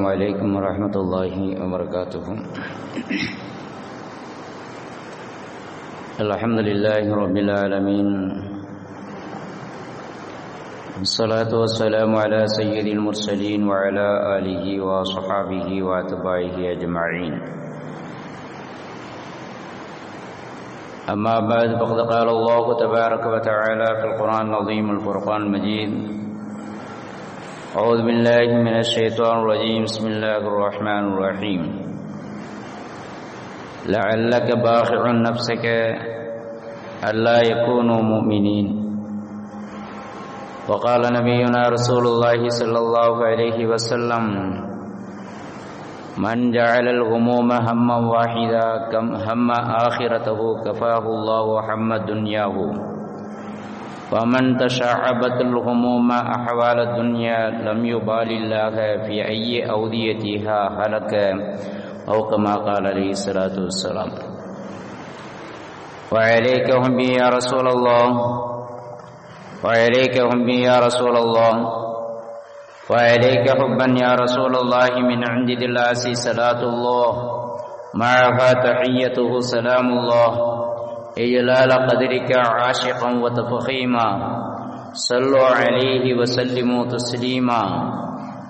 السلام عليكم ورحمة الله وبركاته. الحمد لله رب العالمين، والصلاة والسلام على سيد المرسلين وعلى آله وصحابه وأتباعه أجمعين. أما بعد، فقد قال الله تبارك وتعالى في القرآن العظيم الفرقان المجيد: أعوذ بالله من الشيطان الرجيم، بسم الله الرحمن الرحيم. لعلك باخع نفسك ألا يكونوا مؤمنين. وقال نبينا رسول الله صلى الله عليه وسلم: من جعل الغموم هما واحدا هم آخرته كفاه الله هم دنياه، ومن تشعبت الغموم أحوال الدنيا لم يبال الله في أي أوديتها هلك، أو كما قال عليه الصلاة والسلام. وعليك هم بي يا رسول الله، وعليك هم بي يا رسول الله، وعليك حبا يا رسول الله من عند العزيز صلاة الله معها تحيته سلام الله، إجلال قدرك عاشقا وتفخيما، صلوا عليه وسلموا تسليما.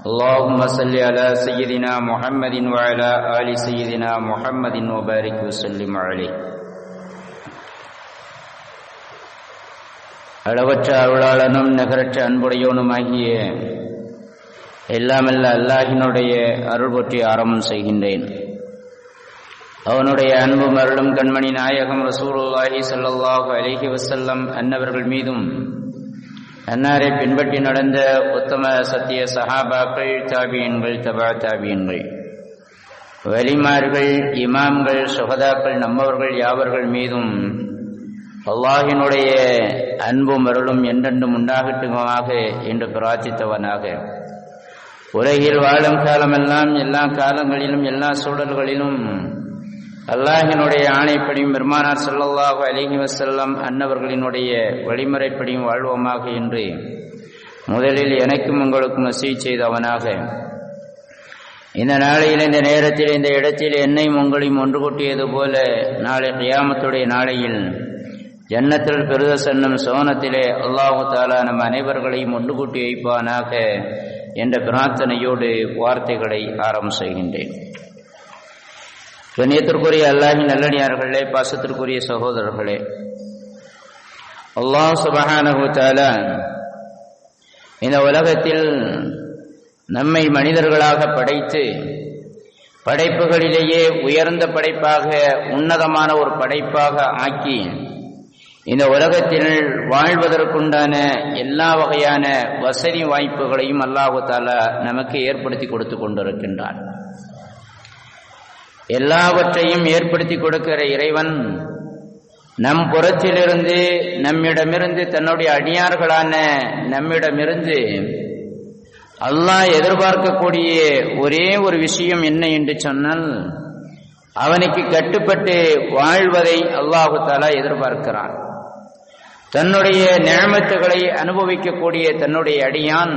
اللهم صل على سيدنا محمد وعلى آل سيدنا محمد وبارك وسلم عليه. அளவற்ற அருளாளனும் நிகரற்ற அன்புடையவனுமாகிய எல்லாமல்ல அல்லாஹினுடைய அருள் பற்றி ஆரம்பம் செய்கின்றேன். அவனுடைய அன்பும் அருளும் கண்மணி நாயகம் ரசூலுல்லாஹி ஸல்லல்லாஹு அலைஹி வஸல்லம் அன்னவர்கள் மீதும், அன்னாரை பின்பற்றி நடந்த உத்தம சத்திய சஹாபாக்கள், தாபியன்கள், தபா தாபியன்கள், வலிமார்கள், இமாம்கள், சுஹதாக்கள், நம்மவர்கள் யாவர்கள் மீதும் அல்லாஹினுடைய அன்பும் அருளும் என்றென்றும் உண்டாகட்டுமாக என்று பிரார்த்தித்தவனாக, உலகில் வாழும் காலமெல்லாம் எல்லா காலங்களிலும் எல்லா சூழல்களிலும் அல்லாஹினுடைய ஆணைப்படியும் பெருமானார் ஸல்லல்லாஹு அலைஹி வஸல்லம் அன்னவர்களினுடைய வழிமுறைப்படியும் வாழ்வோமாக என்று முதலில் எனக்கும் உங்களுக்கும் நசீஹத் செய்தவனாக, இந்த நாளையில், இந்த நேரத்தில், இந்த இடத்தில் என்னையும் உங்களையும் ஒன்று கூட்டியது போல நாளை கியாமத்துடைய நாளையில் ஜன்னத்துல் ஃபிர்தௌஸ் என்னும் சோனத்திலே அல்லாஹு தஆலா நம் அனைவர்களையும் ஒன்று கூட்டி வைப்பானாக என்ற பிரார்த்தனையோடு வார்த்தைகளை ஆரம்பம் செய்கின்றேன். கண்ணியத்திற்குரிய அல்லாஹின் நல்லடியார்களே, பாசத்திற்குரிய சகோதரர்களே, அல்லாஹ் சுப்ஹானஹு வ தஆலா இந்த உலகத்தில் நம்மை மனிதர்களாக படைத்து, படைப்புகளிலேயே உயர்ந்த படைப்பாக, உன்னதமான ஒரு படைப்பாக ஆக்கி, இந்த உலகத்தில் வாழ்வதற்குண்டான எல்லா வகையான வசதி வாய்ப்புகளையும் அல்லாஹு தஆலா நமக்கு ஏற்படுத்தி கொடுத்து கொண்டிருக்கின்றான். எல்லாவற்றையும் ஏற்படுத்தி கொடுக்கிற இறைவன் நம் புறத்திலிருந்து, நம்மிடமிருந்து, தன்னுடைய அடியார்களான நம்மிடமிருந்து அல்லாஹ் எதிர்பார்க்கக்கூடிய ஒரே ஒரு விஷயம் என்ன என்று சொன்னால், அவனுக்கு கட்டுப்பட்டு வாழ்வதை அல்லாஹு தஆலா எதிர்பார்க்கிறான். தன்னுடைய நிஅமத்துகளை அனுபவிக்கக்கூடிய தன்னுடைய அடியான்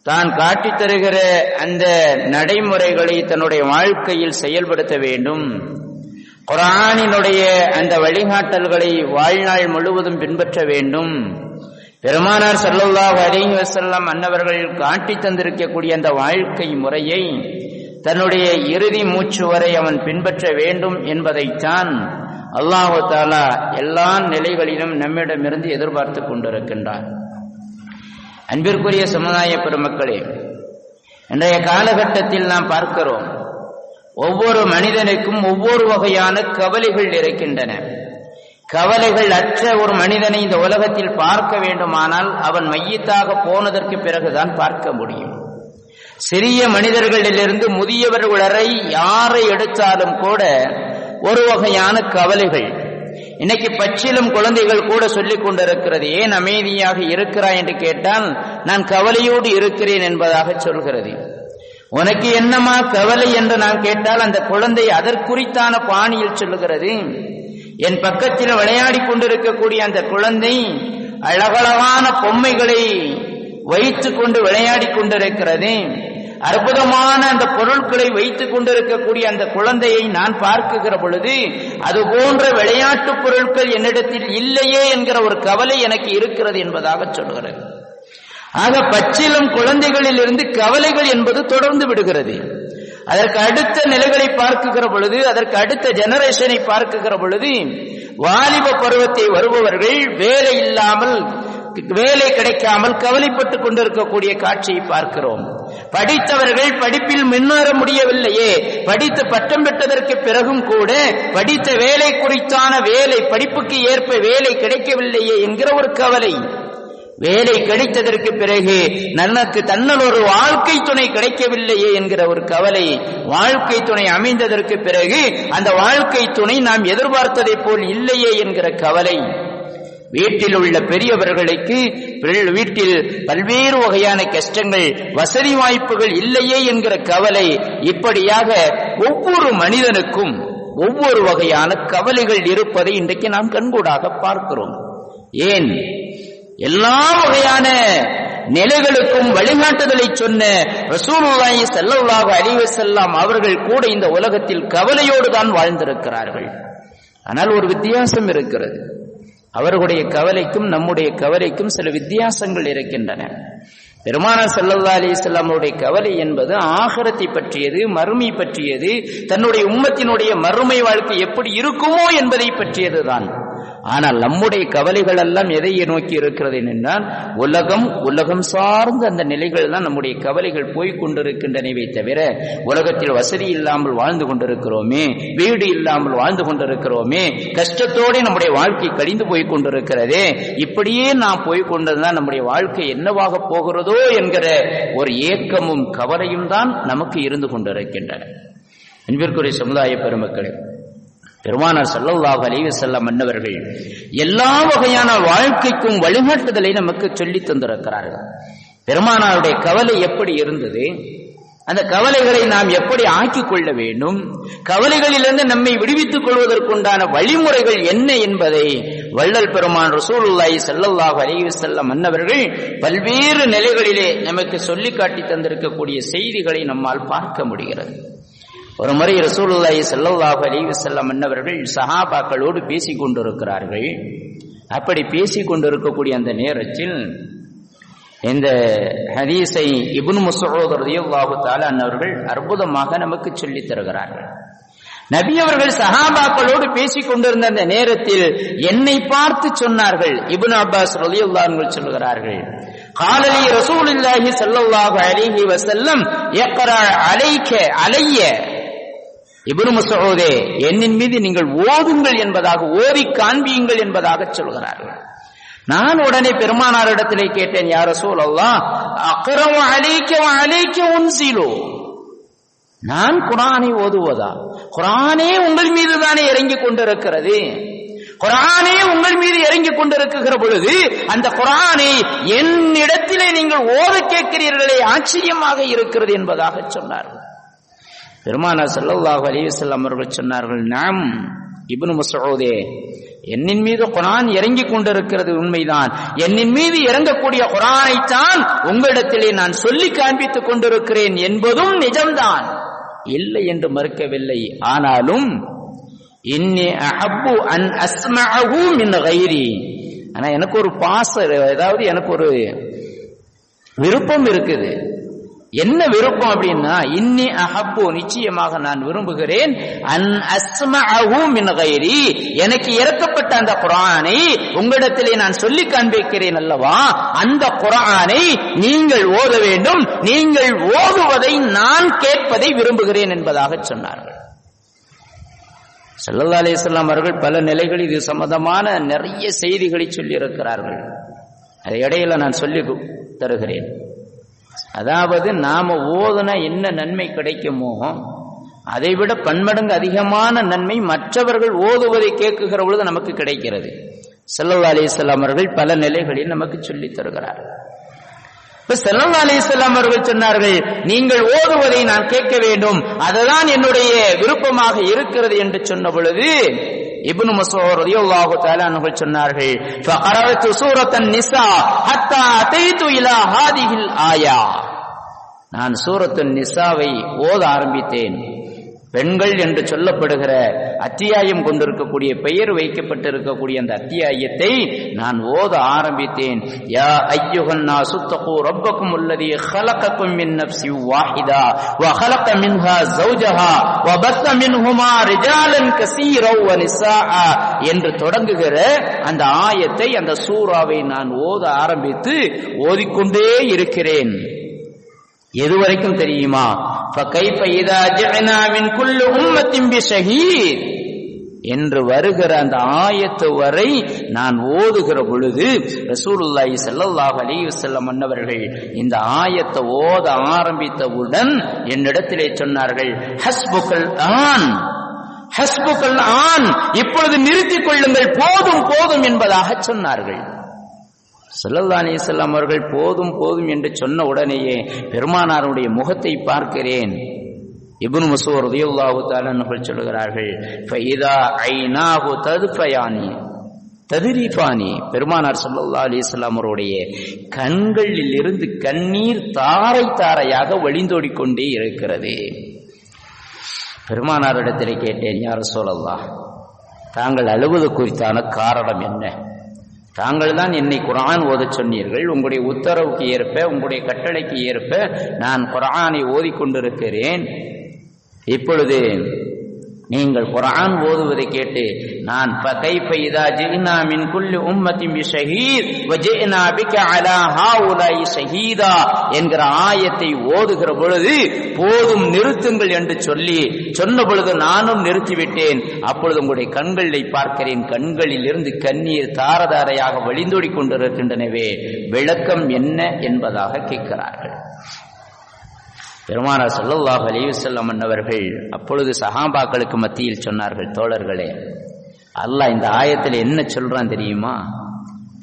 தான் காட்டித் தருகிற அந்த நடைமுறைகளை தன்னுடைய வாழ்க்கையில் செயல்படுத்த வேண்டும். குர்ஆனினுடைய அந்த வழிகாட்டல்களை வாழ்நாள் முழுவதும் பின்பற்ற வேண்டும். பெருமானார் ஸல்லல்லாஹு அலைஹி வஸல்லம் அன்னவர்கள் காட்டித் தந்திருக்கக்கூடிய அந்த வாழ்க்கை முறையை தன்னுடைய இறுதி மூச்சு வரை அவன் பின்பற்ற வேண்டும் என்பதைத்தான் அல்லாஹு தஆலா எல்லா நிலைகளிலும் நம்மிடமிருந்து எதிர்பார்த்து கொண்டிருக்கின்றார். அன்பிற்குரிய சமுதாய பெருமக்களே, இன்றைய காலகட்டத்தில் நாம் பார்க்கிறோம், ஒவ்வொரு மனிதனுக்கும் ஒவ்வொரு வகையான கவலைகள் இருக்கின்றன. கவலைகள் அற்ற ஒரு மனிதனை இந்த உலகத்தில் பார்க்க வேண்டுமானால் அவன் மையத்தாக போனதற்கு பிறகுதான் பார்க்க முடியும். சிறிய மனிதர்களிலிருந்து முதியவர்கள் வரை யாரை எடுத்தாலும் கூட ஒரு வகையான கவலைகள். இன்னைக்கு பச்சிலும் குழந்தைகள் கூட சொல்லிக் கொண்டிருக்கிறது, ஏன் அமைதியாக இருக்கிறாய் என்று கேட்டால் நான் கவலையோடு இருக்கிறேன் என்பதாக சொல்கிறது. உனக்கு என்னமா கவலை என்று நான் கேட்டால் அந்த குழந்தை அதற்குறித்தான பாணியில் சொல்லுகிறது. என் பக்கத்தில் விளையாடி கொண்டிருக்கக்கூடிய அந்த குழந்தை அழகழகான பொம்மைகளை வைத்துக் கொண்டு விளையாடி கொண்டிருக்கிறது. அற்புதமான அந்த பொருட்களை வைத்துக் கொண்டிருக்கக்கூடிய அந்த குழந்தையை நான் பார்க்குகிற பொழுது அது போன்ற விளையாட்டு பொருட்கள் என்னிடத்தில் இல்லையே என்கிற ஒரு கவலை எனக்கு இருக்கிறது என்பதாக சொல்கிறது. ஆக பச்சிளம் குழந்தைகளில் இருந்து கவலைகள் என்பது தொடர்ந்து விடுகிறது. அதற்கு அடுத்த நிலைகளை பார்க்குகிற பொழுது, அதற்கு அடுத்த ஜெனரேஷனை பார்க்குகிற பொழுது, வாலிப பருவத்தை வருபவர்கள் வேலை இல்லாமல், வேலை கிடைக்காமல் கவலைப்பட்டுக் கொண்டிருக்கக்கூடிய காட்சியை பார்க்கிறோம். படித்தவர்கள் படிப்பில் முன்னேற முடியவில்லையே, படித்து பட்டம் பெற்றதற்கு பிறகும் கூட படித்த வேலை குறித்தான வேலை, படிப்புக்கு ஏற்ப வேலை கிடைக்கவில்லையே என்கிற ஒரு கவலை. வேலை கிடைத்ததற்கு பிறகு தன்னல் ஒரு வாழ்க்கை துணை கிடைக்கவில்லையே என்கிற ஒரு கவலை. வாழ்க்கை துணை அமைந்ததற்கு பிறகு அந்த வாழ்க்கை துணை நாம் எதிர்பார்த்ததை போல் இல்லையே என்கிற கவலை. வீட்டில் உள்ள பெரியவர்களுக்கு வீட்டில் பல்வேறு வகையான கஷ்டங்கள், வசதி வாய்ப்புகள் இல்லையே என்கிற கவலை. இப்படியாக ஒவ்வொரு மனிதனுக்கும் ஒவ்வொரு வகையான கவலைகள் இருப்பதை இன்றைக்கு நாம் கண்கூடாக பார்க்கிறோம். ஏன் எல்லா வகையான நிலைகளுக்கும் வழிகாட்டுதலை சொன்ன ரசூலுல்லாஹி ஸல்லல்லாஹு அலைஹி வஸல்லம் அவர்கள் கூட இந்த உலகத்தில் கவலையோடு தான் வாழ்ந்திருக்கிறார்கள். ஆனால் ஒரு வித்தியாசம் இருக்கிறது. அவர்களுடைய கவலைக்கும் நம்முடைய கவலைக்கும் சில வித்தியாசங்கள் இருக்கின்றன. பெருமானார் ஸல்லல்லாஹு அலைஹி வஸல்லம் அவருடைய கவலை என்பது ஆகிரத்தை பற்றியது, மறுமை பற்றியது, தன்னுடைய உம்மத்தினுடைய மறுமை வாழ்க்கை எப்படி இருக்குமோ என்பதை பற்றியதுதான். ஆனால் நம்முடைய கவலைகள் எல்லாம் எதை நோக்கி இருக்கிறது என்றால் உலகம் சார்ந்த அந்த நிலைகள் தான் நம்முடைய கவலைகள் போய்கொண்டிருக்கின்றனவே தவிர, உலகத்தில் வசதி இல்லாமல் வாழ்ந்து கொண்டிருக்கிறோமே, வீடு இல்லாமல் வாழ்ந்து கொண்டிருக்கிறோமே, கஷ்டத்தோடு நம்முடைய வாழ்க்கை கழிந்து போய் கொண்டிருக்கிறதே, இப்படியே நாம் போய்கொண்டதுதான் நம்முடைய வாழ்க்கை என்னவாக போகிறதோ என்கிற ஒரு ஏக்கமும் கவலையும் தான் நமக்கு இருந்து கொண்டிருக்கின்றன. அன்பிற்குரிய சமுதாய பெருமக்களே, பெருமானார் ஸல்லல்லாஹு அலைஹி வஸல்லம் அன்னவர்கள் எல்லா வகையான வாழ்க்கைக்கும் வழிகாட்டுதலை நமக்கு சொல்லி தந்திருக்கிறார்கள். பெருமானாருடைய கவலை எப்படி இருந்தது, அந்த கவலைகளை நாம் எப்படி ஆக்கிக் கொள்ள வேண்டும், கவலைகளிலிருந்து நம்மை விடுவித்துக் கொள்வதற்குண்டான வழிமுறைகள் என்ன என்பதை வள்ளல் பெருமான் ரசூலுல்லாஹி ஸல்லல்லாஹு அலைஹி வஸல்லம் அன்னவர்கள் பல்வேறு நிலைகளிலே நமக்கு சொல்லி காட்டி தந்திருக்கக்கூடிய செய்திகளை நம்மால் பார்க்க முடிகிறது. ஒரு முறை ரசூலுல்லாஹி ஸல்லல்லாஹு அலைஹி வஸல்லம் அன்னவர்கள் சஹாபாக்களோடு பேசிக் கொண்டிருக்கிறார்கள். அப்படி பேசிக் கொண்டிருக்கக்கூடிய அந்த நேரத்தில் இந்த ஹதீஸை இப்னு மஸ்ஊத் ரலியல்லாஹு தஆலா அன்னவர்கள் அற்புதமாக நமக்கு சொல்லித் தருகிறார்கள். நபி அவர்கள் சஹாபாக்களோடு பேசிக் கொண்டிருந்த அந்த நேரத்தில் என்னை பார்த்து சொன்னார்கள். இப்னு அப்பாஸ் ரலியல்லாஹு அன்ஹு சொல்கிறார்கள், قال لي رسول الله صلى الله عليه وسلم يقرأ عليك علي. இப்னு மஸ்ஊதே, என்னின் மீது நீங்கள் ஓதுங்கள் என்பதாக, ஓதி காண்பியுங்கள் என்பதாக சொல்கிறார்கள். நான் உடனே பெருமானாரிடத்திலே கேட்டேன், யா ரசூலல்லாஹ், அக்ரவு அலைக்க வ அலைக்க உன்சிலு, நான் குர்ஆனை ஓதுவதா? குர்ஆனே உங்கள் மீது தானே இறங்கிக் கொண்டிருக்கிறது. குர்ஆனே உங்கள் மீது இறங்கிக் கொண்டிருக்கிற பொழுது அந்த குர்ஆனை என்னிடத்திலே நீங்கள் ஓத கேட்கிறீர்களே, ஆச்சரியமாக இருக்கிறது என்பதாக சொன்னார்கள். பெருமானார் ஸல்லல்லாஹு அலைஹி வஸல்லம் அவர்கள் சொன்னார்கள், நாம் இப்னு மஸ்ஊதே, என்னின் மீது குர்ஆன் இறங்கிக் கொண்டிருக்கிறது உண்மைதான். என்னின் மீது இறங்கக்கூடிய குர்ஆனைத்தான் உங்களிடத்திலே நான் சொல்லி காண்பித்துக் கொண்டிருக்கிறேன் என்பதும் நிஜம்தான், இல்லை என்று மறுக்கவில்லை. ஆனாலும் இன்னி அஹப்பு அன் அஸ்மஅஹு மின் கைரி, ஆனா எனக்கு ஒரு அதாவது எனக்கு ஒரு விருப்பம் இருக்குது. என்ன விருப்பம் அப்படின்னா, இன்னி அஹப்பு, நிச்சயமாக நான் விரும்புகிறேன், அன் அஸ்மஅஹு மின் கைரி, எனக்கு இறக்கப்பட்ட அந்த குர்ஆனை உங்களிடத்திலே நான் சொல்லி காண்பிக்கிறேன் அல்லவா, அந்த குர்ஆனை நீங்கள் ஓத வேண்டும், நீங்கள் ஓதுவதை நான் கேட்பதை விரும்புகிறேன் என்பதாக சொன்னார்கள். ஸல்லல்லாஹு அலைஹி வஸல்லம் அவர்கள் பல நிலைகளில் இது சம்பந்தமான நிறைய செய்திகளை சொல்லி இருக்கிறார்கள். அதை இடையில நான் சொல்லி தருகிறேன். அதாவது நாம ஓதுனா என்ன நன்மை கிடைக்குமோ அதைவிட பன்மடங்கு அதிகமான நன்மை மற்றவர்கள் ஓதுவதை கேட்குகிற பொழுது நமக்கு கிடைக்கிறது. ஸல்லல்லாஹு அலைஹி வஸல்லம் அவர்கள் பல நிலைகளில் நமக்கு சொல்லி தருகிறார்கள். ஸல்லல்லாஹு அலைஹி வஸல்லம் அவர்கள் சொன்னார்கள், நீங்கள் ஓதுவதை நான் கேட்க வேண்டும், அதுதான் என்னுடைய விருப்பமாக இருக்கிறது என்று சொன்ன பொழுது இப்னு மஸ்ஊத் ரலியல்லாஹு தஆலா அன்ஹு சொன்னார்கள், ஃபகரஅது சூரத்தன் நிஸா ஹத்தா அதைது இலா ஹாதிஹில் ஆயா. நான் சூரத்துன் நிசாவை ஓத ஆரம்பித்தேன். பெண்கள் என்று சொல்லப்படுகிற அத்தியாயம் கொண்டிருக்கக்கூடிய பெயர் வைக்கப்பட்டிருக்கக்கூடிய அந்த அத்தியாயத்தை நான் ஓத ஆரம்பித்தேன். யா அய்யுஹன் நாஸு தகு ரப்பக்கும் அல்லதி خلقكم من نفس واحدة وخلق منها زوجها وبث منهما رجالا كثيرا ونساء என்று தொடங்குகிற அந்த ஆயத்தை, அந்த சூராவை நான் ஓத ஆரம்பித்து ஓதிக்கொண்டே இருக்கிறேன். எதுவரைக்கும் தெரியுமா? فَكَيْفَ إِذَا جِئْنَا مِنْ كُلِّ أُمَّةٍ بِشَهِيدٍ என்று வருகிற அந்த ஆயத்து வரை நான் ஓதுகிற பொழுது ரசூலுல்லாஹி ஸல்லல்லாஹு அலைஹி வஸல்லம் அன்னவர்கள் இந்த ஆயத்தை ஓத ஆரம்பித்தவுடன் என்னிடத்திலே சொன்னார்கள், ஹஸ்புக்கல் ஆன், ஹஸ்புக்கல் ஆன், இப்பொழுது நிறுத்திக் கொள்ளுங்கள், போதும் போதும் என்பதாக சொன்னார்கள். ஸல்லல்லாஹு அலைஹி வஸல்லம் அவர்கள் போதும் போதும் என்று சொன்ன உடனேயே பெருமானாருடைய முகத்தை பார்க்கிறேன். இப்னு மஸ்ஊத் ரலியல்லாஹு தஆலா அவர்கள் சொல்கிறார்கள், ஃபைதா ஐனாஹு தத்ஃபயானி தத்ரீஃபானி, பெருமானார் ஸல்லல்லாஹு அலைஹி வஸல்லம் அவருடைய கண்களில் இருந்து கண்ணீர் தாரை தாரையாக வழிந்தோடிக்கொண்டே இருக்கிறது. பெருமானாரிடத்திலே கேட்டேன், யா ரசூலல்லாஹ், தாங்கள் அழுவது குறித்தான காரணம் என்ன? தாங்கள் தான் என்னை குர்ஆன் ஓதச் சொன்னீர்கள். உங்களுடைய உத்தரவுக்கு ஏற்ப, உங்களுடைய கட்டளைக்கு ஏற்ப நான் குர்ஆனை ஓதிக்கொண்டிருக்கிறேன். இப்பொழுது நீங்கள் குர்ஆன் ஓதுவதை கேட்டு நான் ஃபகைஃப இதா ஜினா மின் குல்லி உம்மத்தின் பிஷஹீத் வஜினா பிக அலா ஹாஉலாஇ ஷஹீதா என்கிற ஆயத்தை ஓதுகிற பொழுது போதும் நிறுத்துங்கள் என்று சொன்ன பொழுது நானும் நிறுத்திவிட்டேன். அப்பொழுது உங்களுடைய கண்களை பார்க்கிறேன், கண்களில் இருந்து கண்ணீர் தாரதாரையாக வழிந்தோடி கொண்டிருக்கின்றனவே, விளக்கம் என்ன என்பதாக கேட்கிறார்கள். பெருமானார் ஸல்லல்லாஹு அலைஹி வஸல்லம் அன்னவர்கள் அப்பொழுது சஹாபாக்களுக்கு மத்தியில் சொன்னார்கள், தோழர்களே, அல்லாஹ் இந்த ஆயத்தில் என்ன சொல்றான் தெரியுமா?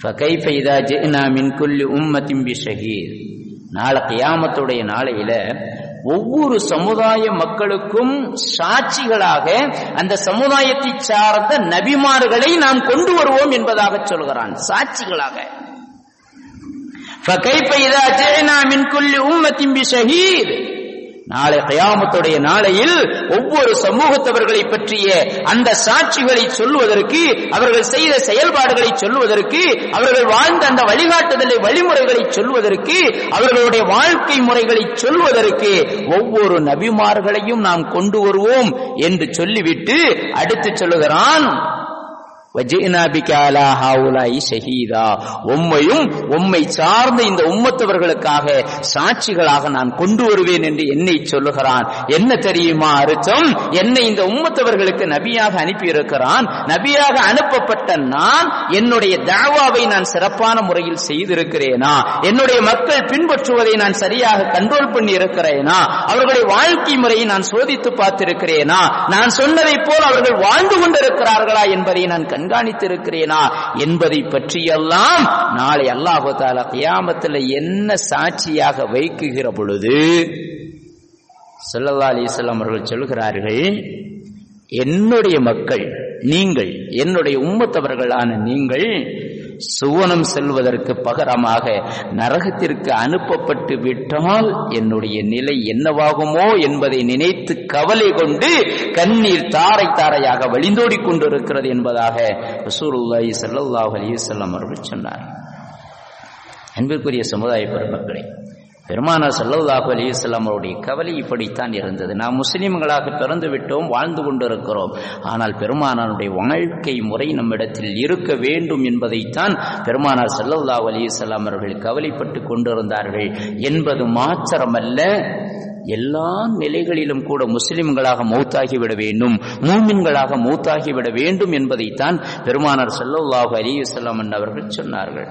ஃபகைஃப இதா ஜினா மின் குல்லி உம்மத்தின் பிஷஹீத், நாளை கியாமத்துடைய நாளையில ஒவ்வொரு சமுதாய மக்களுக்கும் சாட்சிகளாக அந்த சமுதாயத்தை சார்ந்த நபிமார்களை நாம் கொண்டு வருவோம் என்பதாக சொல்கிறான். சாட்சிகளாக ஃபகைஃப இதா ஜினா மின் குல்லி உம்மத்தின் பிஷஹீத், நாளை கியாமத்துடைய நாளையில் ஒவ்வொரு சமூகத்தவர்களை பற்றிய அந்த சாட்சிகளை சொல்லுவதற்கு, அவர்கள் செய்த செயல்பாடுகளை சொல்லுவதற்கு, அவர்கள் வாழ்ந்த அந்த வழிகாட்டுதலை வழிமுறைகளை சொல்வதற்கு, அவர்களுடைய வாழ்க்கை முறைகளை சொல்வதற்கு ஒவ்வொரு நபிமார்களையும் நாம் கொண்டு வருவோம் என்று சொல்லிவிட்டு அடுத்து சொல்லுகிறான், உம்மையும் உம்மை சார்ந்த இந்த உம்மத்தவர்களுக்காக சாட்சிகளாக நான் கொண்டு வருவேன் என்று என்னை சொல்லுகிறான். என்ன தெரியுமா அர்த்தம்? என்னை இந்த உம்மத்தவர்களுக்கு நபியாக அனுப்பியிருக்கிறான். நபியாக அனுப்பப்பட்ட நான் என்னுடைய தாவாவை நான் சிறப்பான முறையில் செய்திருக்கிறேனா? என்னுடைய மக்கள் பின்பற்றுவதை நான் சரியாக கண்ட்ரோல் பண்ணி இருக்கிறேனா? அவர்களுடைய வாழ்க்கை முறையை நான் சோதித்து பார்த்திருக்கிறேனா? நான் சொன்னதை போல் அவர்கள் வாழ்ந்து கொண்டிருக்கிறார்களா என்பதை நான் கண்காணித்திருக்கிறேனா என்பதை பற்றியெல்லாம் நாளை அல்லாஹ் தஆலா கியாமத்தில் என்ன சாட்சியாக வைக்குகிற பொழுது ஸல்லல்லாஹு அலைஹி வஸல்லம் அவர்கள் சொல்கிறார்கள், என்னுடைய மக்கள் நீங்கள், என்னுடைய உம்மத்தவர்களான நீங்கள் சுவனம் செல்வதற்கு பகரமாக நரகத்திற்கு அனுப்பப்பட்டு விட்டால் என்னுடைய நிலை என்னவாகுமோ என்பதை நினைத்து கவலை கொண்டு கண்ணீர் தாரை தாரையாக வழிந்தோடி கொண்டிருக்கிறது என்பதாக ரசூலுல்லாஹி ஸல்லல்லாஹு அலைஹி வஸல்லம் அவர்கள் சொன்னார். அன்பிற்குரிய சமுதாய பெருமக்களே, பெருமானார் ஸல்லல்லாஹு அலைஹி வஸல்லம் அவருடைய கவலை இப்படித்தான் இருந்தது. நாம் முஸ்லிம்களாக பிறந்து விட்டோம், வாழ்ந்து கொண்டிருக்கிறோம். ஆனால் பெருமானாருடைய வாழ்க்கை முறை நம்மிடத்தில் இருக்க வேண்டும் என்பதைத்தான் பெருமானார் ஸல்லல்லாஹு அலைஹி வஸல்லம் அவர்கள் கவலைப்பட்டு கொண்டிருந்தார்கள் என்பது மாத்திரமல்ல, எல்லா நிலைகளிலும் கூட முஸ்லிம்களாக மௌத்தாகிவிட வேண்டும், மூமின்களாக மௌத்தாகிவிட வேண்டும் என்பதைத்தான் பெருமானார் ஸல்லல்லாஹு அலைஹி வஸல்லம் அவர்கள் சொன்னார்கள்.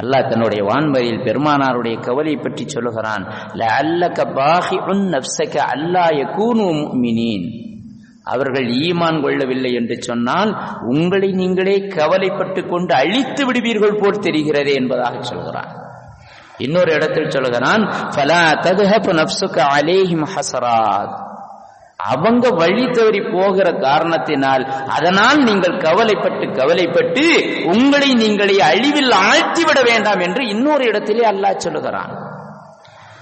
அல்லாஹ் தன்னுடைய வான்மறையில் பெருமானாருடைய கவலை பற்றி சொல்லுகிறான், லஅல்லக பாஹிஉன் நஃப்ஸக அல்லா யகூனு முஃமினீன், அவர்கள் ஈமான் கொள்ளவில்லை என்று சொன்னால் உங்களை நீங்களே கவலைப்பட்டு கொண்டு அழித்து விடுவீர்கள் போல் தெரிகிறதே என்பதாக சொல்கிறான். இன்னொரு இடத்தில் சொல்கிறான், ஃபலா தத்ஹபு நஃப்ஸுக அலைஹிம் ஹஸராத், அவங்க வழி தவறி போகிற காரணத்தினால் அதனால் நீங்கள் கவலைப்பட்டு உங்களை நீங்களே அழிவில் ஆழ்த்திவிட வேண்டாம் என்று இன்னொரு இடத்திலே அல்லாஹ் சொல்லுகிறான்.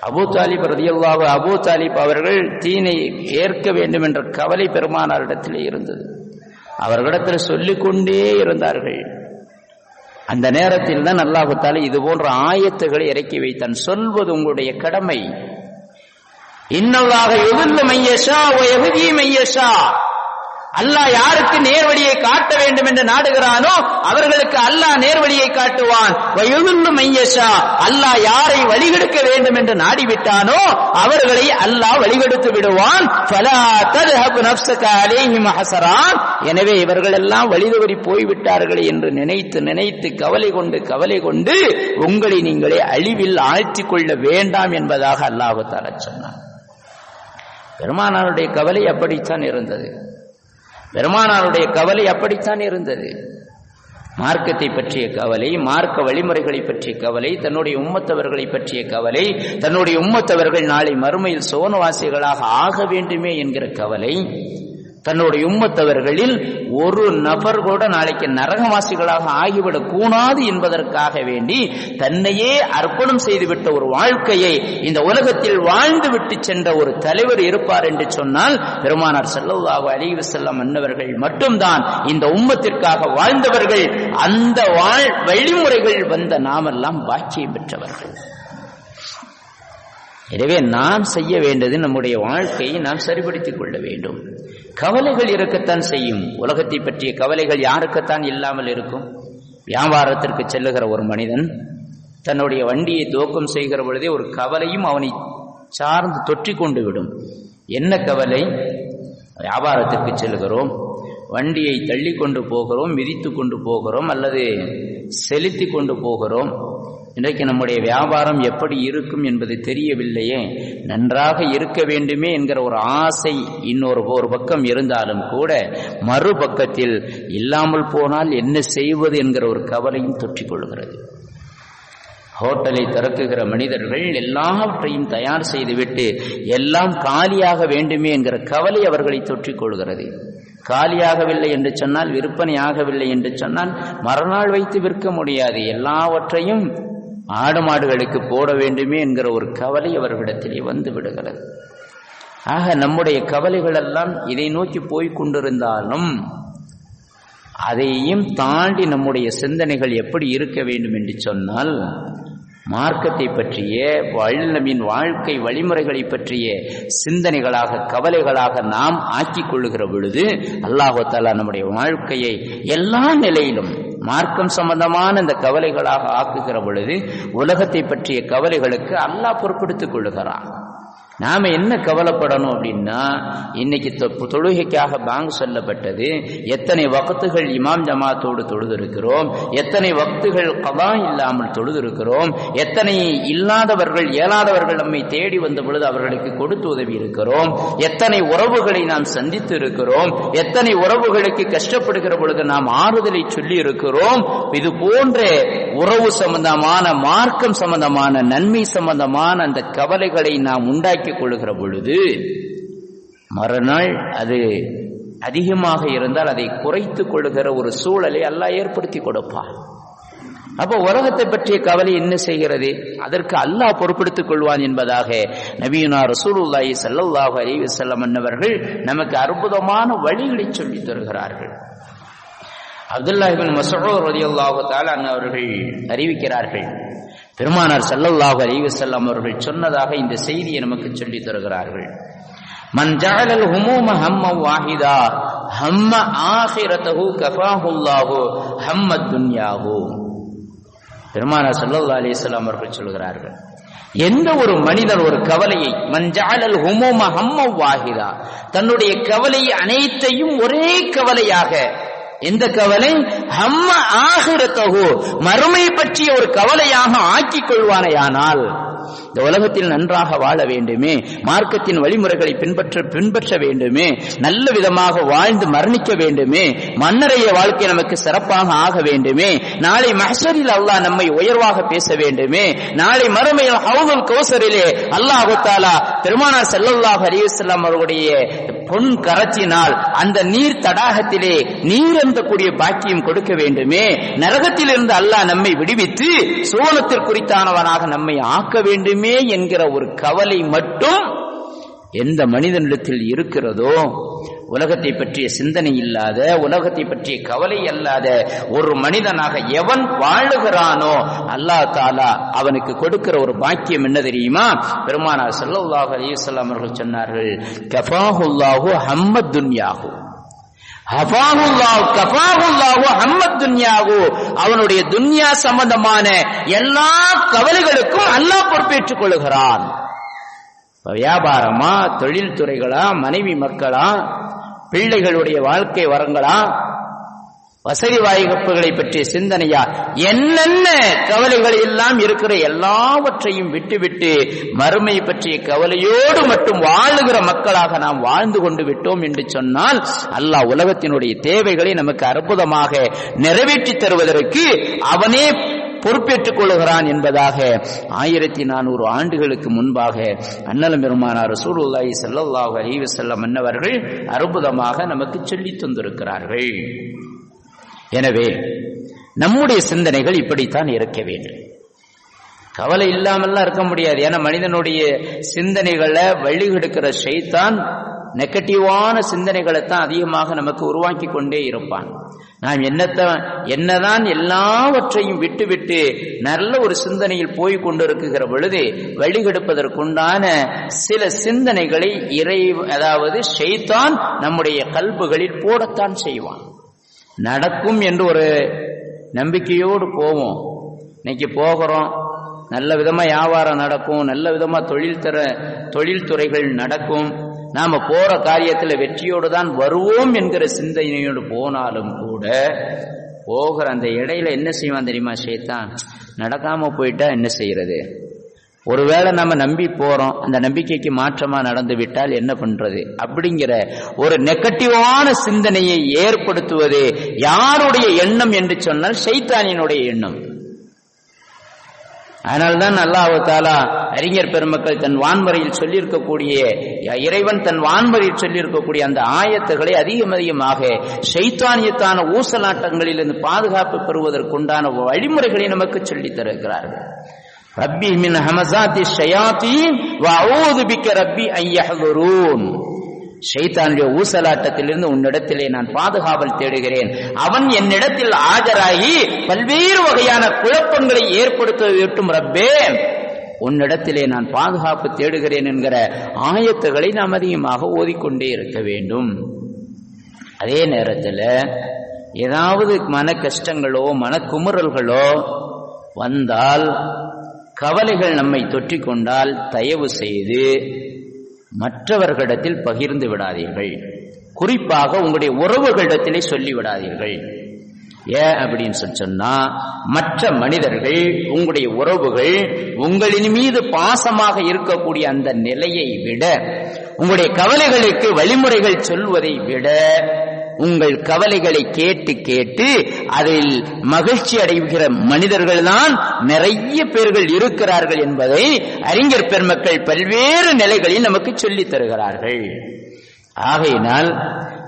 அபூ தாலிப் ரலியல்லாஹு அபூ தாலிப் அவர்கள் தீனை ஏற்க வேண்டும் என்ற கவலை பெருமானாரிடத்திலே இருந்தது. அவர்களிடத்தில் சொல்லிக்கொண்டே இருந்தார்கள். அந்த நேரத்தில் தான் அல்லாஹ் தஆலா இது போன்ற ஆயத்துகளை இறக்கி வைத்தான். சொல்வது உங்களுடைய கடமை. இன்னல்லாஹ யுதில்லு மன் யஷா வ யஹ்தி மன் யஷா. அல்லாஹ் யாருக்கு நேர்வழியை காட்ட வேண்டும் என்று நாடுகிறானோ அவர்களுக்கு அல்லாஹ் நேர்வழியை காட்டுவான். வ யுதில்லு மன் யஷா. அல்லாஹ் யாரை வழிகெடுக்க வேண்டும் என்று நாடிவிட்டானோ அவர்களை அல்லாஹ் வழிகெடுத்து விடுவான். ஃபலா தذهب نفسك عليهم حسرات. எனவே இவர்கள் எல்லாம் வழிதவறி போய்விட்டார்கள் என்று நினைத்து நினைத்து கவலை கொண்டு உங்களை நீங்களே அழிவில் ஆழ்த்திக் கொள்ள வேண்டாம் என்பதாக அல்லாஹ் தஆலா சொன்னார். பெருமானாருடைய கவலை அப்படித்தான் இருந்தது. மார்க்கத்தை பற்றிய கவலை, மார்க்க வழிமுறைகளை பற்றிய கவலை, தன்னுடைய உம்மத்தவர்களை பற்றிய கவலை, தன்னுடைய உம்மத்தவர்கள் நாளை மறுமையில் சோனவாசிகளாக ஆக வேண்டுமே என்கிற கவலை, தன்னுடைய உம்மத்தவர்களில் ஒரு நபர் கூட நாளைக்கு நரகவாசிகளாக ஆகிவிடக் கூடாது என்பதற்காக வேண்டி தன்னையே அர்ப்பணம் செய்துவிட்ட ஒரு வாழ்க்கையை இந்த உலகத்தில் வாழ்ந்து விட்டு சென்ற ஒரு தலைவர் இருப்பார் என்று சொன்னால் பெருமானார் ஸல்லல்லாஹு அலைஹி வஸல்லம் அன்னவர்கள் மட்டும்தான் இந்த உம்மத்திற்காக வாழ்ந்தவர்கள். அந்த வழிமுறைகள் வந்த நாமெல்லாம் பாக்கியம் பெற்றவர்கள். எனவே நாம் செய்ய வேண்டியது நம்முடைய வாழ்க்கையை நாம் சரிபடுத்திக் கொள்ள வேண்டும். கவலைகள் இருக்கத்தான் செய்யும். உலகத்தை பற்றிய கவலைகள் யாருக்குத்தான் இல்லாமல் இருக்கும்? வியாபாரத்திற்கு செல்லுகிற ஒரு மனிதன் தன்னுடைய வண்டியை துவக்கம் செய்கிற பொழுதே ஒரு கவலையும் அவனை சார்ந்து தொற்றிக் கொண்டு விடும். என்ன கவலை? வியாபாரத்திற்கு செல்கிறோம், வண்டியை தள்ளி கொண்டு போகிறோம், மிதித்து கொண்டு போகிறோம் அல்லது செலுத்தி கொண்டு போகிறோம். இன்றைக்கு நம்முடைய வியாபாரம் எப்படி இருக்கும் என்பது தெரியவில்லையே, நன்றாக இருக்க வேண்டுமே என்கிற ஒரு ஆசை ஒரு பக்கம் இருந்தாலும் கூட மறுபக்கத்தில் இல்லாமல் போனால் என்ன செய்வது என்கிற ஒரு கவலையும் தொற்றிக் கொள்கிறது. ஹோட்டலை திறக்குகிற மனிதர்கள் எல்லாவற்றையும் தயார் செய்துவிட்டு எல்லாம் காலியாக வேண்டுமே என்கிற கவலை அவர்களை தொற்றிக் கொள்கிறது. காலியாகவில்லை என்று சொன்னால், விற்பனை ஆகவில்லை என்று சொன்னால் மறுநாள் வைத்து விற்க முடியாது. எல்லாவற்றையும் ஆடு மாடுகளுக்கு போட வேண்டுமே என்கிற ஒரு கவலை அவர்களிடத்திலே வந்து விடுகிறது. ஆக நம்முடைய கவலைகள் எல்லாம் இதை நோக்கி போய்க் கொண்டிருந்தாலும் அதையும் தாண்டி நம்முடைய சிந்தனைகள் எப்படி இருக்க வேண்டும் என்று சொன்னால், மார்க்கத்தை பற்றிய வல்லமின் வாழ்க்கை வழிமுறைகளை பற்றிய சிந்தனைகளாக கவலைகளாக நாம் ஆக்கிக் கொள்ளுகிற பொழுது அல்லாஹ் தஆலா நம்முடைய வாழ்க்கையை எல்லா நிலையிலும் மார்க்கம் சம்பந்தமான இந்த கவலைகளாக ஆக்குகிற பொழுது உலகத்தை பற்றிய கவலைகளுக்கு அல்லாஹ் பொறுப்பெடுத்துக் கொள்ளுகிறான். நாம என்ன கவலைப்படணும் அப்படின்னா, இன்னைக்கு தொழுகைக்காக பாங்கு சொல்லப்பட்டது, எத்தனை வக்துகள் இமாம் ஜமாத்தோடு தொழுதிருக்கிறோம், எத்தனை வக்துகள் கதா இல்லாமல் தொழுதிருக்கிறோம், எத்தனை இல்லாதவர்கள் இயலாதவர்கள் நம்மை தேடி வந்த பொழுது அவர்களுக்கு கொடுத்து உதவி இருக்கிறோம், எத்தனை உறவுகளை நாம் சந்தித்து இருக்கிறோம், எத்தனை உறவுகளுக்கு கஷ்டப்படுகிற பொழுது நாம் ஆறுதலை சொல்லி இருக்கிறோம். இது போன்ற உறவு சம்பந்தமான, மார்க்கம் சம்பந்தமான, நன்மை சம்பந்தமான அந்த கவலைகளை நாம் உண்டாக்கி கொள்ளுகிற பொழுது மறுநாள் அது அதிகமாக இருந்தால் அதை குறைத்துக் கொள்ளுகிற ஒரு சூழலை அல்லாஹ் ஏற்படுத்தி கொடுப்பான். அப்போ உலகத்தை பற்றிய கவலை என்ன செய்கிறது? அதற்கு அல்லாஹ் பொறுப்பெடுத்துக் கொள்வான் என்பதாக நபியுனா ரசூலுல்லாஹி ஸல்லல்லாஹு அலைஹி வஸல்லம் அன்னவர்கள் நமக்கு அற்புதமான வழிகளை சொல்லித் தருகிறார்கள். அப்துல்லாஹ் இப்னு மஸ்ஊத் ரலியல்லாஹு தஆலா அவர்கள் அறிவிக்கிறார்கள், பெருமானார் ஸல்லல்லாஹு அலைஹி வஸல்லம் அவர்கள் சொன்னதாக இந்த செய்தியை நமக்கு சொல்லித் தருகிறார்கள். மன் ஜஅலல் ஹுமூம ஹம்மன் வாஹிதா ஹம்ம ஆகிரதஹு கஃபாஹுல்லாஹு ஹம்மத் துன்யாஹு. பெருமானார் ஸல்லல்லாஹு அலைஹி வஸல்லம் அவர்கள் சொல்கிறார்கள், எந்த ஒரு மனிதர் ஒரு கவலையை, மன் ஜஅலல் ஹுமூம ஹம்மன் வாஹிதா, தன்னுடைய கவலை அனைத்தையும் ஒரே கவலையாக, எந்த கவலை? ஹம்ம ஆகிரத்தஹு, மறுமை பற்றிய ஒரு கவலையாக ஆக்கிக் கொள்வானேயானால், இந்த உலகத்தில் நன்றாக வாழ வேண்டுமே, மார்க்கத்தின் வழிமுறைகளை பின்பற்ற வேண்டுமே, நல்ல விதமாக வாழ்ந்து மரணிக்க வேண்டுமே, மன்னரைய வாழ்க்கை நமக்கு சிறப்பாக ஆக வேண்டுமே, நாளை மஹ்ஷரில் அல்லாஹ் நம்மை உயர்வாக பேச வேண்டுமே, நாளை மறுமையில் ஹவுதுல் கௌசரிலே அல்லாஹ் தஆலா பெருமானார் ஸல்லல்லாஹு அலைஹி வஸல்லம் அவர்களுடைய பொன் கரத்தினால் அந்த நீர் தடாகத்திலே நீர செலுத்தக்கூடிய பாக்கியம் கொடுக்க வேண்டுமே, நரகத்தில் இருந்து அல்லாஹ் நம்மை விடுவித்து சுவனத்திற்குரித்தானவனாக நம்மை ஆக்க வேண்டுமே என்கிற ஒரு கவலை மட்டும் எந்த மனிதனிடத்தில் இருக்கிறதோ, உலகத்தை பற்றிய சிந்தனை இல்லாத, உலகத்தை பற்றிய கவலை அல்லாத ஒரு மனிதனாக எவன் வாழுகிறானோ அல்லாஹ் தஆலா அவனுக்கு கொடுக்கிற ஒரு பாக்கியம் என்ன தெரியுமா? பெருமானார் ஸல்லல்லாஹு அலைஹி வஸல்லம் அவர்கள் சொன்னார்கள், கஃபாஹுல்லாஹு ஹம்மத் துன்யாஹு, அவனுடைய துன்யா சம்பந்தமான எல்லா கவலைகளுக்கும் அல்லாஹ் பொறுப்பேற்றுக் கொள்கிறான். வியாபாரமா, தொழில் துறைகளா, மனைவி மக்களா, பிள்ளைகளுடைய வாழ்க்கை வரங்களா, வசதி வாய்ப்புகளை பற்றிய சிந்தனையா, என்னென்ன கவலைகள் எல்லாம் இருக்கிற எல்லாவற்றையும் விட்டுவிட்டு மறுமை பற்றிய கவலையோடு மட்டும் வாழுகிற மக்களாக நாம் வாழ்ந்து கொண்டு விட்டோம் என்று சொன்னால் அல்லாஹ் உலகத்தினுடைய தேவைகளை நமக்கு அற்புதமாக நிறைவேற்றி தருவதற்கு அவனே பொறுப்பேற்றுக் கொள்கிறான் என்பதாக 1400 ஆண்டுகளுக்கு முன்பாக அண்ணலம் பெருமானார் ரசூலுல்லாஹி ஸல்லல்லாஹு அலைஹி வஸல்லம் அன்னவர்கள் அற்புதமாக நமக்கு சொல்லித் தந்திருக்கிறார்கள். எனவே நம்முடைய சிந்தனைகள் இப்படித்தான் இருக்க வேண்டும். கவலை இல்லாமல்லாம் இருக்க முடியாது. ஏன்னா மனிதனுடைய சிந்தனைகளை வழிகெடுக்கிற ஷைத்தான் நெகட்டிவான சிந்தனைகளை தான் அதிகமாக நமக்கு உருவாக்கி கொண்டே இருப்பான். நாம் என்னதான் எல்லாவற்றையும் விட்டுவிட்டு நல்ல ஒரு சிந்தனையில் போய் கொண்டிருக்கிற பொழுது வழிகெடுப்பதற்குண்டான சில சிந்தனைகளை அதாவது ஷைத்தான் நம்முடைய கல்புகளில் போடத்தான் செய்வான். நடக்கும் என்று ஒரு நம்பிக்கையோடு போவோம். இன்னைக்கு போகிறோம், நல்ல விதமா வியாபாரம் நடக்கும், நல்ல விதமா தொழில்துறைகள் நடக்கும், நாம போற காரியத்தில் வெற்றியோடு தான் வருவோம் என்கிற சிந்தனையோடு போனாலும் கூட போகிற அந்த இடையில என்ன செய்வான் தெரியுமா ஷைத்தான்? நடக்காம போயிட்டா என்ன செய்யறது? ஒருவேளை நம்ம நம்பி போறோம், அந்த நம்பிக்கைக்கு மாற்றமா நடந்து விட்டால் என்ன பண்றது? அப்படிங்கிற ஒரு நெகட்டிவான சிந்தனையை ஏற்படுத்துவது யாருடைய எண்ணம் என்று சொன்னால் ஷைத்தானினுடைய எண்ணம். அதனால்தான் அல்லாஹ் தஆலா அறிஞர் பெருமக்கள் தன் வான்மறையில் சொல்லியிருக்கக்கூடிய, இறைவன் தன் வான்மறையில் சொல்லியிருக்கக்கூடிய அந்த ஆயத்துக்களை அதிகமாக ஷைத்தானியத்தான ஊசலாட்டங்களிலிருந்து பாதுகாப்பு பெறுவதற்குண்டான வழிமுறைகளை நமக்கு சொல்லித் தருகிறார்கள். ரப்பி மின் ஹமஸாத்தி ஷயாத்தீன் வ அஊது பிக்க ரப்பி அன் யஹ்துரூன். ஷைத்தானுடைய ஊசலாட்டத்திலிருந்து உன்னிடத்திலே நான் பாதுகாவல் தேடுகிறேன். அவன் என்னிடத்தில் ஆஜராகி பல்வேறு வகையான குழப்பங்களை ஏற்படுத்தும் ரப்பே, உன்னிடத்திலே நான் பாதுகாப்பு தேடுகிறேன் என்கிற ஆயத்துகளை நாம் அதிகமாக ஓதிக்கொண்டே இருக்க வேண்டும். அதே நேரத்தில் ஏதாவது மன கஷ்டங்களோ மனக்குமுறல்களோ வந்தால், கவலைகள் நம்மை தொற்றிக்கொண்டால் தயவு செய்து மற்றவர்களிடத்தில் பகிர்ந்து விடாதீர்கள். குறிப்பாக உங்களுடைய உறவுகளிடத்திலே சொல்லிவிடாதீர்கள். ஏன் அப்படின்னு சொன்னா, மற்ற மனிதர்கள், உங்களுடைய உறவுகள் உங்களின் மீது பாசமாக இருக்கக்கூடிய அந்த நிலையை விட, உங்களுடைய கவலைகளுக்கு வழிமுறைகள் சொல்வதை விட, உங்கள் கவலைகளை கேட்டு கேட்டு அதில் மகிழ்ச்சி அடைகிற மனிதர்கள் தான் நிறைய பேர்கள் இருக்கிறார்கள் என்பதை அறிஞர் பெருமக்கள் பல்வேறு நிலைகளில் நமக்கு சொல்லித் தருகிறார்கள். ஆகையினால்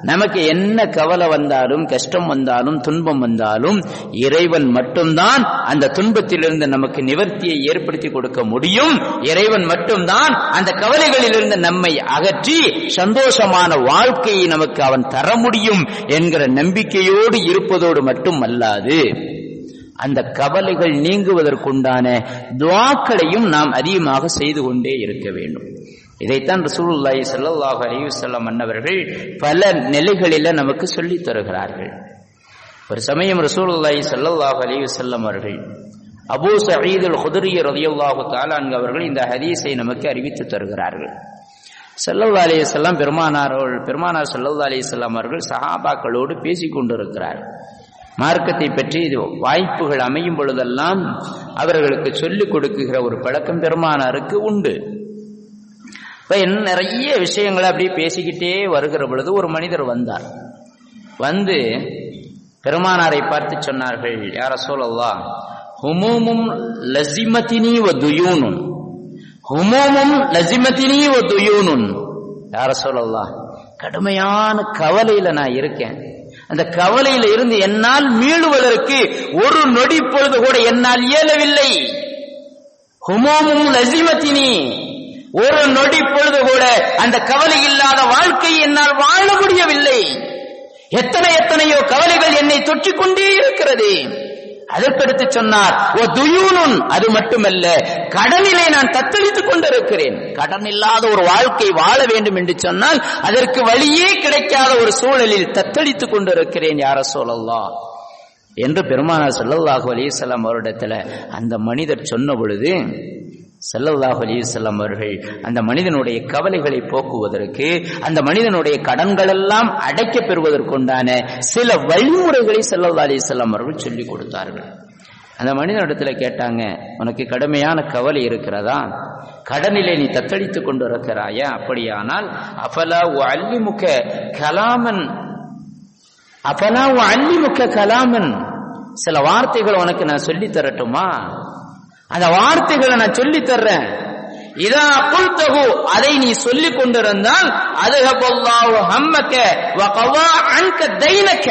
நமக்கு என்ன கவலை வந்தாலும், கஷ்டம் வந்தாலும், துன்பம் வந்தாலும் இறைவன் மட்டும்தான் அந்த துன்பத்திலிருந்து நமக்கு நிவர்த்தியை ஏற்படுத்தி கொடுக்க முடியும். இறைவன் மட்டும்தான் அந்த கவலைகளிலிருந்து நம்மை அகற்றி சந்தோஷமான வாழ்க்கையை நமக்கு அவன் தர முடியும் என்கிற நம்பிக்கையோடு இருப்பதோடு மட்டும் அல்லாது, அந்த கவலைகள் நீங்குவதற்குண்டான துஆக்களையும் நாம் அதிகமாக செய்து கொண்டே இருக்க வேண்டும். இதைத்தான் ரசூலுல்லாஹி ஸல்லல்லாஹு அலைஹி வஸல்லம் அன்னவர்கள் பல நிலைகளில நமக்கு சொல்லித் தருகிறார்கள். ஒரு சமயம் ரசூலுல்லாஹி ஸல்லல்லாஹு அலைஹி வஸல்லம் அவர்கள் அபூ சயீத் அல்-குத்ரி ரலியல்லாஹு தஆலா அன்ஹு அவர்கள் இந்த ஹதீஸை நமக்கு அறிவித்து தருகிறார்கள். ஸல்லல்லாஹு அலைஹி வஸல்லம் பெருமானார் ஸல்லல்லாஹு அலைஹி வஸல்லம் அவர்கள் சஹாபாக்களோடு பேசிக் கொண்டிருக்கிறார். மார்க்கத்தை பற்றி வாய்ப்புகள் அமையும் பொழுதெல்லாம் அவர்களுக்கு சொல்லிக் கொடுக்குகிற ஒரு பழக்கம் பெருமானாருக்கு உண்டு. நிறைய விஷயங்களை அப்படியே பேசிக்கிட்டே வருகிற பொழுது ஒரு மனிதர் வந்தார். வந்து பெருமானாரை பார்த்து சொன்னார்கள், யா ரசூலல்லாஹ், ஹுமூமும் லஸிமத்தினி வ துயூனுன், ஹுமூமும் லஸிமத்தினி வ துயூனுன். யா ரசூலல்லாஹ், கடுமையான கவலையில நான் இருக்கேன், அந்த கவலையில இருந்து என்னால் மீளுவதற்கு ஒரு நொடி பொழுது கூட என்னால் இயலவில்லை. ஹுமூமும் லஸிமத்தினி, ஒரு நொடி பொழுது கூட அந்த கவலை இல்லாத வாழ்க்கை என்னால் வாழ முடியவில்லை. எத்தனையோ கவலைகள் என்னை தொற்றிக் கொண்டே இருக்கிறது. அதற்கடுத்து சொன்னார், ஓ துயூனுன், அது மட்டுமல்ல, கடனிலே நான் தத்தளித்துக் கொண்டிருக்கிறேன். கடன் இல்லாத ஒரு வாழ்க்கை வாழ வேண்டும் என்று சொன்னால் அதற்கு வழியே கிடைக்காத ஒரு சூழலில் தத்தளித்துக் கொண்டிருக்கிறேன் யா ரசூலல்லாஹ் என்று பெருமானார் ஸல்லல்லாஹு அலைஹி வஸல்லம் அவரிடத்துல அந்த மனிதர் சொன்ன பொழுது, ஸல்லல்லாஹு அலைஹி வஸல்லம் அவர்கள் அந்த மனிதனுடைய கவலைகளை போக்குவதற்கு, அந்த மனிதனுடைய கடன்கள் எல்லாம் அடைக்க பெறுவதற்குண்டான சில வழிமுறைகளை ஸல்லல்லாஹு அலைஹி வஸல்லம் அவர்கள் சொல்லிக் கொடுத்தார்கள். அந்த மனிதனிடத்துல கேட்டாங்க, உனக்கு கடுமையான கவலை இருக்கிறதா? கடனிலே நீ தத்தளித்துக் கொண்டு இருக்கிறாயா? அப்படியானால் அஃபலா உஅல்லிமுக கலாமன், அஃபலா உஅல்லிமுக கலாமன், சில வார்த்தைகள் உனக்கு நான் சொல்லி தரட்டுமா? அந்த வார்த்தைகளை நான் சொல்லி தர்றேன். இதா குல்தஹு, அதை நீ சொல்லிக் கொண்டிருந்தால் அதுஹபல்லாஹு ஹம்மக வ கவா அன்க தைனக.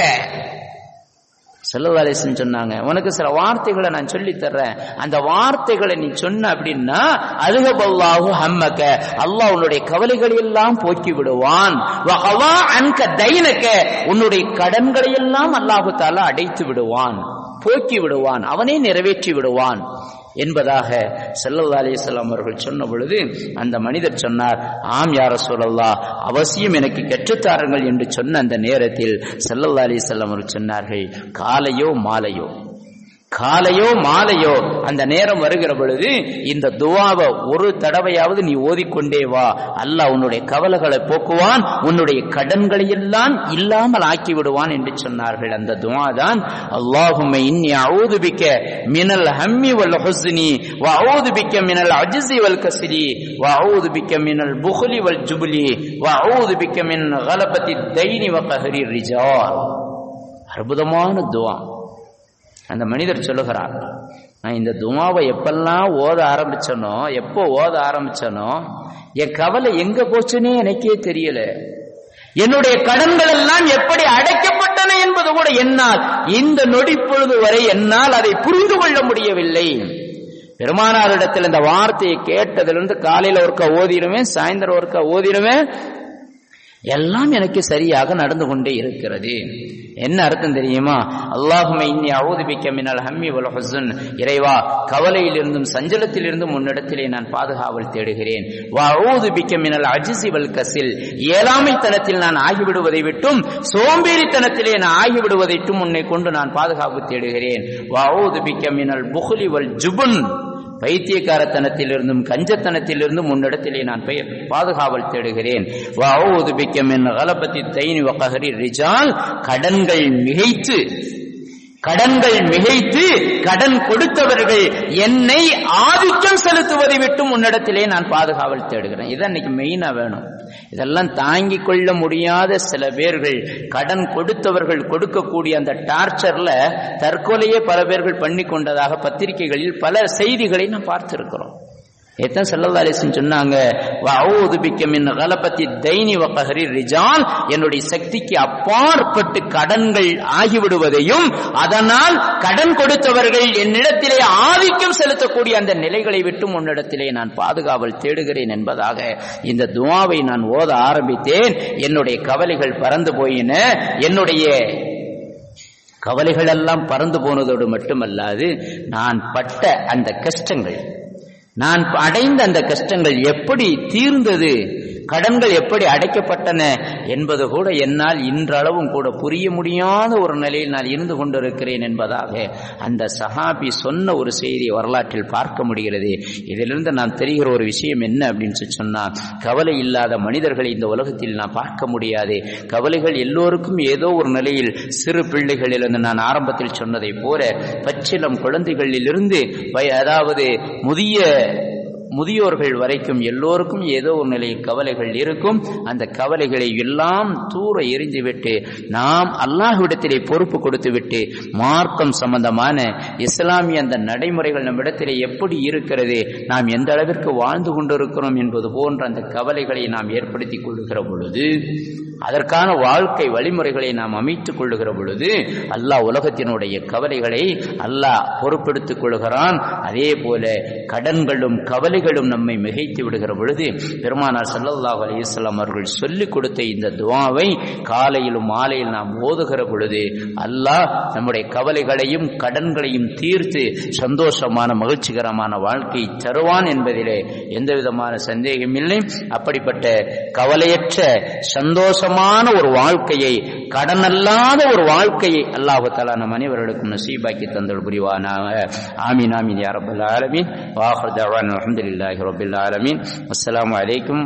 ஸல்லல்லாஹு அலைஹி வஸல்லம் சொன்னாங்க, உனக்கு சில வார்த்தைகளை நான் சொல்லி தர்றேன். அந்த வார்த்தைகளை நீ சொன்ன அப்படின்னா அதுஹபல்லாஹு ஹம்மக, அல்லாஹ் உன்னுடைய கவலைகளை எல்லாம் போக்கி விடுவான். வ கவா அன்க தைனக, உன்னுடைய கடன்களை எல்லாம் அல்லாஹ் தஆலா அடைத்து விடுவான், போக்கி விடுவான், அவனே நிறைவேற்றி விடுவான் என்பதாக ஸல்லல்லாஹு அலைஹி வஸல்லம் அவர்கள் சொன்ன பொழுது அந்த மனிதர் சொன்னார், ஆம் யா ரசூலல்லாஹ், அவசியம் எனக்கு கற்றுத்தாருங்கள் என்று சொன்ன அந்த நேரத்தில் ஸல்லல்லாஹு அலைஹி வஸல்லம் அவர்கள் சொன்னார்கள், காலையோ மாலையோ, காலையோ மாலையோ அந்த நேரம் வருகிற பொழுது இந்த துஆவை ஒரு தடவையாவது நீ ஓதிக்கொண்டே வா, அல்லாஹ் உன்னுடைய கவலைகளை போக்குவான், உன்னுடைய கடன்களை எல்லாம் இல்லாமல் ஆக்கி விடுவான் என்று சொன்னார்கள். அந்த துஆ தான் அல்லாஹும்ம இன்னி அஊது பிக்க மினல் ஹம்மி வல் ஹுஸ்னி வ அஊது பிக்க மினல் அஜ்ஸி வல் கஸ்லி வ அஊது பிக்க மினல் புக்லி வல் ஜுப்லி வ அஊது பிக்க மின் கலபத்தி தைனி வ கஹரி ரிஜால். அற்புதமான துஆ. அந்த மனிதர் சொல்லுகிறார், நான் இந்த துஆவை எப்பெல்லாம் ஓத ஆரம்பிச்சனோ என் கவலை எங்க போச்சுன்னே எனக்கே தெரியல. என்னுடைய கடன்கள் எல்லாம் எப்படி அடைக்கப்பட்டன என்பது கூட என்னால் இந்த நொடி பொழுது வரை என்னால் அதை புரிந்து கொள்ள முடியவில்லை. பெருமானாரிடத்தில் இந்த வார்த்தையை கேட்டதிலிருந்து காலையில ஒருக்கா ஓதிடுவேன், சாயந்தரம் ஒருக்கா ஓதிடுவேன், எல்லாம் எனக்கு சரியாக நடந்து கொண்டே இருக்கிறது. என்ன அர்த்தம் தெரியுமா? அல்லாஹும்ம இன்னி அஊது பிக்க மினல் ஹம்மி வல் ஹுஸ்ன், இறைவா கவலையிலிருந்தும் சஞ்சலத்திலிருந்தும் உன்னிடத்திலே நான் பாதுகாவல் தேடுகிறேன். வ அஊது பிக்க மினல் அஜ்ஸி வல் கஸல், இயலாமைத்தனத்தில் நான் ஆகிவிடுவதை விட்டும் சோம்பேறித்தனத்திலே நான் ஆகிவிடுவதை விட்டும் உன்னை கொண்டு நான் பாதுகாப்பு தேடுகிறேன். வ அஊது பிக்க மினல் புக்லி வல் ஜுபன், பைத்தியக்காரத்தனத்திலிருந்தும் கஞ்சத்தனத்திலிருந்தும் உன்னிடத்திலே நான் பாதுகாவல் தேடுகிறேன். வ அஊது பிக்க மின் கலபத்தி தைனி வ கஹரி ரிஜால், கடன்கள் மிகைத்து கடன் கொடுத்தவர்கள் என்னை ஆதிக்கம் செலுத்துவதை விட்டும் உன்னிடத்திலே நான் பாதுகாவல் தேடுகிறேன். இதான் இன்னைக்கு மெயினா வேணும். இதெல்லாம் தாங்கிக் கொள்ள முடியாத சில பேர்கள், கடன் கொடுத்தவர்கள் கொடுக்கக்கூடிய அந்த டார்ச்சர்ல தற்கொலையே பல பேர்கள் பண்ணி கொண்டதாக பத்திரிகைகளில் பல செய்திகளை நாம் பார்த்திருக்கிறோம். இதான் ஸல்லல்லாஹு அலைஹி வஸல்லம் சொன்னாங்க, வ அஊது பிக்க மின் கலபத்தி தைனி வ கஹரி ரிஜால், என்னுடைய சக்திக்கு அப்பாற்பட்டு கடன்கள் ஆகிவிடுவதையும் அதனால் கடன் கொடுத்தவர்கள் என்னிடத்திலே ஆதிக்கம் செலுத்தக்கூடிய அந்த நிலைகளை விட்டும் உன்னிடத்திலே நான் பாதுகாவல் தேடுகிறேன் என்பதாக இந்த துஆவை நான் ஓத ஆரம்பித்தேன். என்னுடைய கவலைகள் பறந்து போயின. என்னுடைய கவலைகள் எல்லாம் பறந்து போனதோடு மட்டுமல்லாது நான் பட்ட அந்த கஷ்டங்கள், நான் அடைந்த அந்த கஷ்டங்கள் எப்படி தீர்ந்தது, கடன்கள் எப்படி அடைக்கப்பட்டன என்பது கூட என்னால் இன்றளவும் கூட புரிய முடியாத ஒரு நிலையில் நான் இருந்து கொண்டிருக்கிறேன் என்பதாக அந்த சஹாபி சொன்ன ஒரு செய்தி வரலாற்றில் பார்க்க முடிகிறது. இதிலிருந்து நாம் தெரிகிற ஒரு விஷயம் என்ன அப்படின்னு சொன்னா, கவலை இல்லாத மனிதர்களை இந்த உலகத்தில் நான் பார்க்க முடியாது. கவலைகள் எல்லோருக்கும் ஏதோ ஒரு நிலையில், சிறு பிள்ளைகளிலிருந்து நான் ஆரம்பத்தில் சொன்னதை போல பச்சிலம் குழந்தைகளிலிருந்து அதாவது முதிய முதியோர்கள் வரைக்கும் எல்லோருக்கும் ஏதோ ஒரு நிலையில் கவலைகள் இருக்கும். அந்த கவலைகளை எல்லாம் தூர எறிந்துவிட்டு நாம் அல்லாஹ்விடத்திலே பொறுப்பு கொடுத்துவிட்டு மார்க்கம் சம்பந்தமான இஸ்லாமிய அந்த நடைமுறைகள் நம்மிடத்திலே எப்படி இருக்கிறது, நாம் எந்த அளவிற்கு வாழ்ந்து கொண்டிருக்கிறோம் என்பது போன்ற அந்த கவலைகளை நாம் ஏற்படுத்திக் கொள்ளுகிற பொழுது, அதற்கான வாழ்க்கை வழிமுறைகளை நாம் அமைத்துக் கொள்ளுகிற பொழுது அல்லாஹ் உலகத்தினுடைய கவலைகளை அல்லாஹ் பொறுப்பெடுத்துக் கொள்கிறான். அதே போல கடன்களும் கவலைகளும் நம்மை மிகைத்து விடுகிற பொழுது பெருமானார் ஸல்லல்லாஹு அலைஹி வஸல்லம் அவர்கள் சொல்லிக் கொடுத்த இந்த துஆவை காலையிலும் மாலையில் நாம் ஓதுகிற பொழுது அல்லாஹ் நம்முடைய கவலைகளையும் கடன்களையும் தீர்த்து சந்தோஷமான மகிழ்ச்சிகரமான வாழ்க்கை தருவான் என்பதிலே எந்த விதமான சந்தேகமில்லை. அப்படிப்பட்ட கவலையற்ற சந்தோஷமான ஒரு வாழ்க்கையை, கடனல்லாத ஒரு வாழ்க்கையை அல்லாஹ் தஆலா நம் அனைவர்களுக்கும் நசீபாக்கி தந்தல் புரிவானாக. ஆமீன் ஆமீன் யா ரப்பல் ஆலமீன். வ ஆகிரு தஅவானா அல்ஹம்துலில்லாஹி ரப்பில் ஆலமீன். அஸ்ஸலாமு அலைக்கும்.